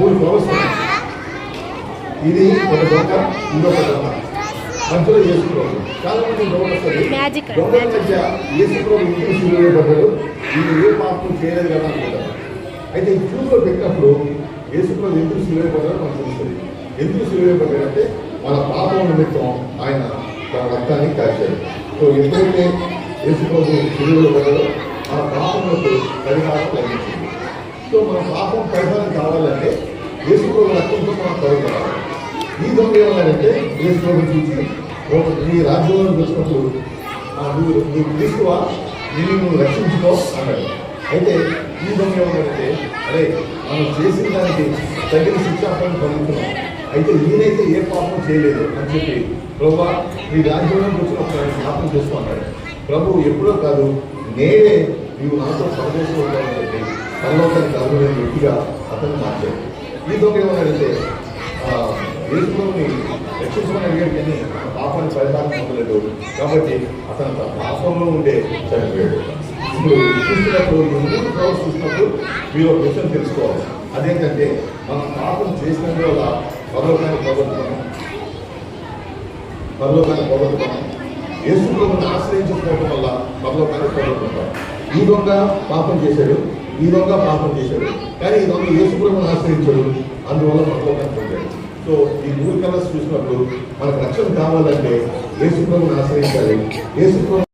3 flowers ఉన్నాయి. ఇది ఒక దొంగ, ఇంకొక దొంగ, మధ్యలో యేసుప్రభు. చాలా మంది డౌట్ వస్తుంది, దొంగల మధ్య యేసుప్రభు ఎందుకు సిలువేయబడ్డాడు, వీళ్ళు ఏ పాపం చేయలేదు కదా అనుకుంటారు. అయితే ఈ చూపులో పెట్టినప్పుడు యేసుప్రభు ఎందుకు సిలువేయబడ్డాడో మనకు తెలుస్తుంది. ఎందుకు సిలువేయబడ్డాడంటే మన పాపం నిమిత్తం ఆయన తన రక్తాన్ని కాచాడు. సో ఎప్పుడైతే యేసుప్రభు సిలువేయబడ్డాడో మన పాపములకు పరిహారం లభించింది. సో మన పాపం పరిహారం కావాలంటే యేసుప్రభు రక్తంతో మనం కలుగుతారు. ఈ దొంగ ఏమన్నాడంటే యేసుప్రభు చూసి నీ రాజ్యంలో వచ్చినప్పుడు నువ్వు క్రీస్తువా, నువ్వు రక్షించుకో అన్నాడు. అయితే ఈ దొంగ ఏమన్నాడంటే అరే మనం చేసిన దానికి తగిన శిక్షాపం పొందుతున్నాం, అయితే ఈయనైతే ఏ పాపం చేయలేదు అని చెప్పి ప్రభువా నీ రాజ్యంలోకి వచ్చినప్పుడు జ్ఞాపకం చేసుకున్నాడు. ప్రభు ఎప్పుడో కాదు, నేనే నీవు నాతో పరదేశంలో ఉంటానని చెప్పి పరలోకానికి అర్హులైన వ్యక్తిగా అతను మార్చాడు. ఈ దొంగ ఏమన్నాడంటే యేసుప్రభుని రక్షించమని అడిగాడు, కానీ పాపాన్ని పరిహారం పొందలేదు కాబట్టి అతను తన పాపంలో ఉండే చనిపోయాడు. ఇప్పుడు చూస్తున్నప్పుడు ఈ 3 ఫ్లవర్స్ చూసినప్పుడు మీరు ఒక విషయం తెలుసుకోవాలి. అదేంటంటే మనం పాపం చేసినందువల్ల పరలోకాన్ని పోగొట్టుకున్నాం, యేసుప్రభుని ఆశ్రయించకపోవడం వల్ల పరలోకాన్ని పోగొట్టుకుంటాం. ఈ దొంగ పాపం చేశాడు, ఈ దొంగ పాపం చేశాడు, కానీ ఈ దొంగ యేసుప్రభుని ఆశ్రయించాడు, అందువల్ల పరలోకాన్ని పొందాడు. సో ఈ 3 కలర్స్ చూసినప్పుడు మనకు రక్షణ కావాలంటే యేసుప్రభుని ఆశ్రయించాలి. యేసుప్రభు